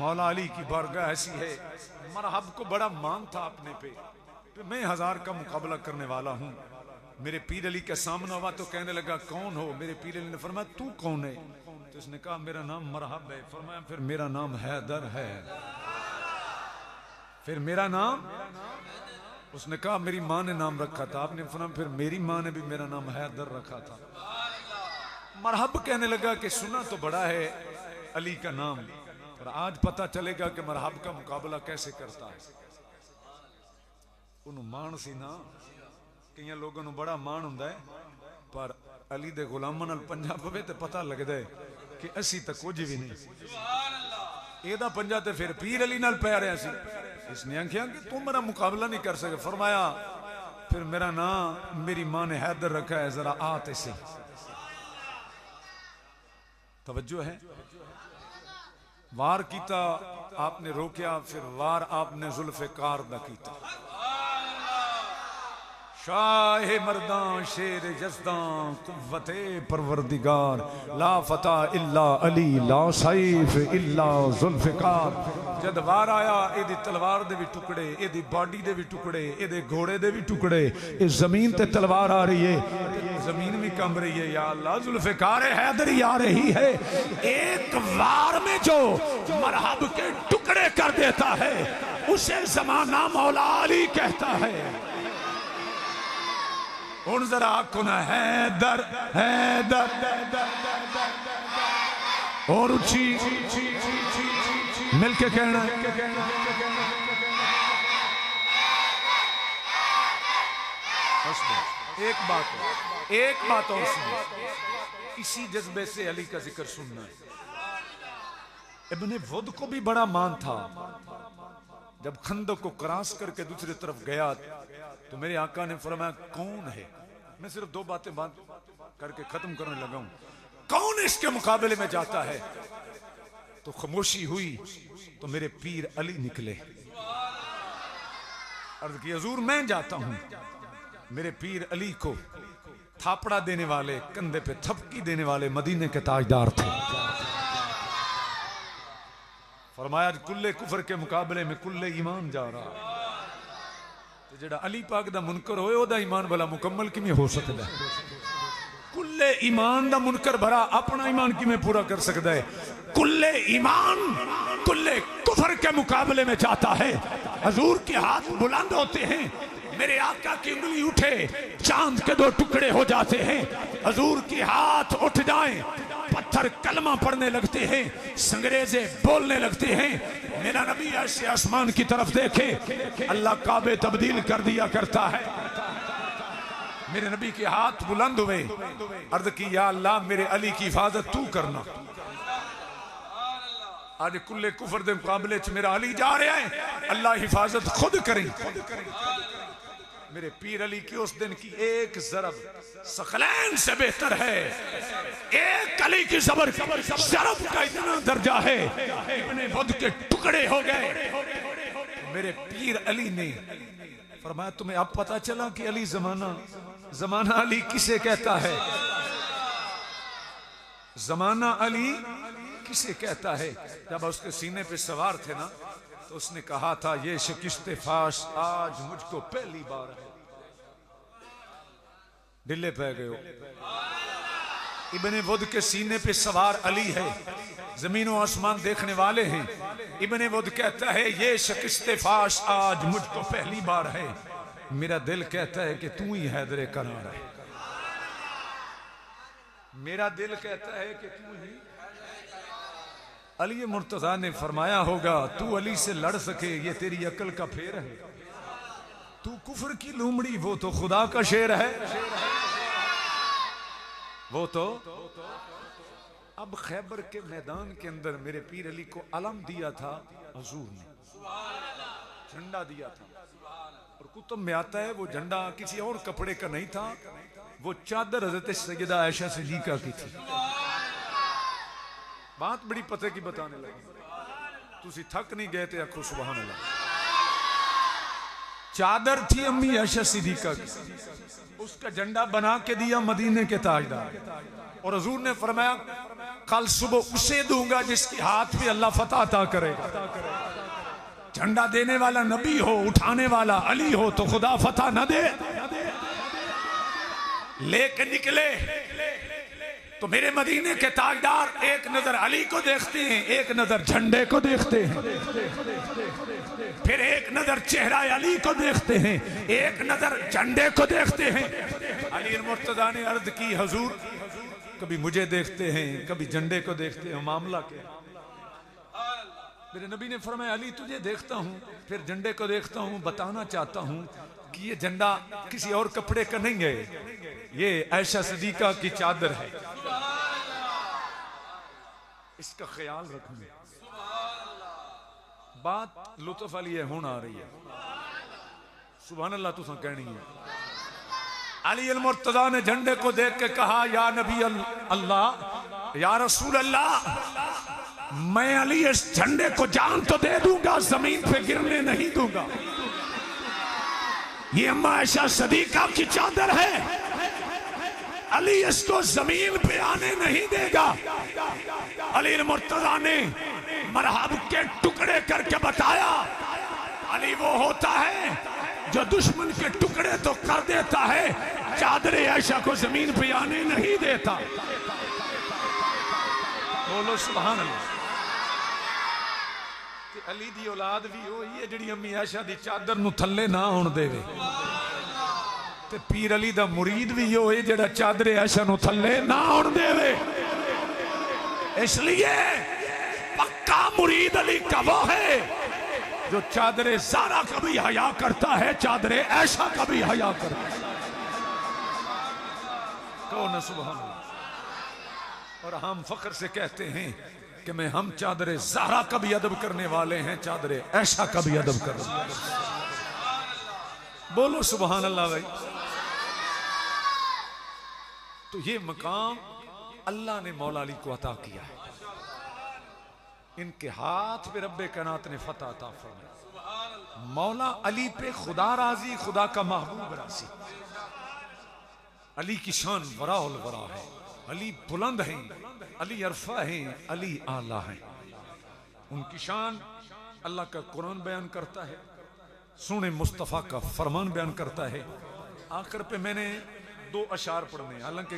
मौला अली की बारगाह ऐसी है, मरहब को बड़ा मान था अपने पे, मैं 1000 का मुकाबला करने वाला हूँ। मेरे पीर अली के सामने हुआ तो कहने लगा कौन हो? मेरे पीर अली ने फरमाया तू कौन है? तो उसने कहा मेरा नाम मरहब है। फरमाया फिर मेरा नाम हैदर है। फिर मेरा नाम, उसने कहा मेरी माँ ने नाम रखा था। आपने फरमाया फिर मेरी माँ ने भी मेरा नाम हैदर रखा था। मरहब कहने लगा कि सुना तो बड़ा है अली का नाम, पर आज पता चलेगा कि मरहब का मुकाबला कैसे करता है। उन्होंने मान सी ना, कई लोगों को बड़ा मान हुंदा है, पर अली दे गुलामां नाल पंजा पवे ते पता लगदा है कि असी तो कुछ भी नहीं। एदा पंजा ते फिर पीर अली नाल पै रहा सी। इसने आख्या कि तू मेरा मुकाबला नहीं कर सके। फरमाया फिर मेरा नाम मेरी मां ने हैदर रखा है, जरा आते से तवज्जो है। वार कीता आपने रोकया, फिर वार आपने जुल्फ़िकार दा कीता। शाह मर्दां शेर जज़दां कुव्वते परवरदिगार, ला फता इल्ला अली ला सैफ इल्ला जुल्फ़िकार। जद वार आया एदी तलवार दे भी टुकड़े, एदी बॉडी दे भी टुकड़े, एदे घोड़े दे भी टुकड़े, इस जमीन ते तलवार आ रही है, जमीन भी कंब रही है। या अल्लाह जुल्फ़िकार हैदरी आ रही है। एक वार में जो मरहब के टुकड़े कर देता है उसे जमाना मौला अली कहता है। उन जरा आखो ना हैदर हैदर और ऊंची मिलके कहना। एक बात और सुनो, इसी जज्बे से अली का जिक्र सुनना है। इब्ने वुद को भी बड़ा मान था। जब खंदक को क्रॉस करके दूसरी तरफ गया तो मेरे आका ने फरमाया कौन है? मैं सिर्फ 2 बातें बात करके खत्म करने लगा हूं। कौन इसके मुकाबले में जाता है? तो खामोशी हुई तो मेरे पीर अली निकले। अर्ज की हजूर मैं जाता हूं। मेरे पीर अली को थापड़ा देने वाले, कंधे पे थपकी देने वाले मदीने के ताजदार थे। फरमाया कुल्ले कुफर के मुकाबले में कुल्ले ईमान जा रहा। जेड़ा अली पाक दा मुनकर होए ओदा ईमान भला मुकम्मल किवें हो सकदा है? कुल्ले ईमान दा मुनकर भरा अपना ईमान किवें पूरा कर सकदा है? कुल्ले ईमान कुल्ले कुफर के मुकाबले में जाता है। हजूर के हाथ बुलंद होते हैं, मेरे आका की उंगली उठे चांद के 2 टुकड़े हो जाते हैं। हजूर के हाथ उठ जाएं, पत्थर कलमा पढ़ने लगते हैं, संगरेजे बोलने लगते हैं। मेरा नबी ऐसे आसमान की तरफ देखे, अल्लाह काबे तब्दील कर दिया करता है। मेरे नबी के हाथ बुलंद हुए, अर्ज की या अल्लाह मेरे अली की हिफाजत तू करना। आज कुल्ले कुफर दे मुकाबले च मेरा अली जा रहा है, अल्लाह हिफाजत खुद करे। मेरे पीर अली की उस दिन की एक जरब सकलैन से बेहतर है। एक अली की जरब का इतना दर्जा है, इतने वुद के टुकड़े हो गए। मेरे पीर अली ने फरमाया तुम्हें अब पता चला कि अली जमाना अली किसे कहता है? जमाना अली किसे कहता है? जब उसके सीने पे सवार थे ना तो उसने कहा था ये शिकस्ते फाश आज मुझको पहली बार है। ढिले पै गए हो। इब्ने वुद के सीने पे सवार अली है, जमीनों आसमान देखने वाले हैं। इब्ने वुद कहता है ये शिकस्ते फाश आज मुझको पहली बार है। मेरा दिल कहता है कि तू ही हैदर करार है। मेरा दिल कहता है कि तू ही। अली मुर्तजा ने फरमाया होगा तू अली से लड़ सके ये तेरी अकल का फेर है। तू कुफर की लूमड़ी, वो तो खुदा का शेर है। वो तो अब खैबर के मैदान के अंदर मेरे पीर अली को अलम दिया था हजूर ने, झंडा दिया था। और कुतुब में आता है वो झंडा किसी और कपड़े का नहीं था, वो चादर हजरत सैयदा आयशा सिद्दीका की थी। बात बड़ी पते की बताने लगी, तुसी थक नहीं गए थे? आखो सुभान अल्लाह। चादर थी अम्मी आयशा सिद्दीका की, उसका झंडा बना के दिया मदीने के ताजदार, और हुजूर ने फरमाया कल सुबह उसे दूंगा जिसके हाथ पे अल्लाह फतह अता करेगा। झंडा देने वाला नबी हो, उठाने वाला अली हो, तो खुदा फतह न दे। लेके निकले तो मेरे मदीने के ताजदार एक नजर अली को देखते हैं, एक नजर झंडे को देखते हैं, फिर एक नजर चेहरा अली को देखते हैं, एक नजर झंडे को देखते हैं। अली मुर्तजा ने अर्ज की हुजूर कभी मुझे देखते हैं, कभी झंडे को देखते हैं, मामला क्या? मेरे नबी ने फरमाया अली तुझे देखता हूं, फिर झंडे को देखता हूं, बताना चाहता हूं कि ये झंडा किसी और कपड़े का नहीं है, ये आयशा सिद्दीका की चादर है, इसका ख्याल रखना। बात लुत्फ वाली है, होना आ रही है, सुभान अल्लाह तुसा कहनी है। अली अल मुर्तजा ने झंडे को देख के कहा या नबी अल्लाह, या रसूल अल्लाह, मैं अली इस झंडे को जान तो दे दूंगा, जमीन पे गिरने नहीं दूंगा। ये अम्मा आयशा सिद्दीका की चादर है, अली इसको जमीन पे आने नहीं देगा। अली मुर्तजा ने मरहब के टुकड़े करके बताया, अली वो होता है जो दुश्मन के टुकड़े तो कर देता है, चादर आयशा को जमीन पे आने नहीं देता। बोलो सुभान अल्लाह। अली दी औलाद भी वही है जिहड़ी अम्मी आयशा दी चादर नूं थल्ले ना होण देवे, ते पीर अली दा मुरीद भी यो है जिहड़ा चादर आयशा नूं थल्ले ना होण देवे। इसलिए पक्का मुरीद अली का वो है जो चादर ज़हरा का भी हया करता है, चादर आयशा का भी हया करता है। कौन सुभान अल्लाह। और हम फख्र से कहते हैं कि मैं हम चादर ज़हरा का भी अदब करने वाले हैं, चादर आयशा का भी अदब कर। बोलो सुभान अल्लाह भाई। तो ये मकाम अल्लाह ने मौला अली को अता किया है, इनके हाथ पे रब्बे कायनात ने फतह अता फरमाई। मौला अली पे खुदा राजी, खुदा का महबूब राजी। अली की शान वराउल वरा है, अली बुलंद हैं, अली अरफा हैं, अली आला हैं। उनकी शान अल्लाह का कुरान बयान करता है, सुने मुस्तफ़ा का फरमान बयान करता है। आखिर पे मैंने 2 अशार पढ़ने, हालांकि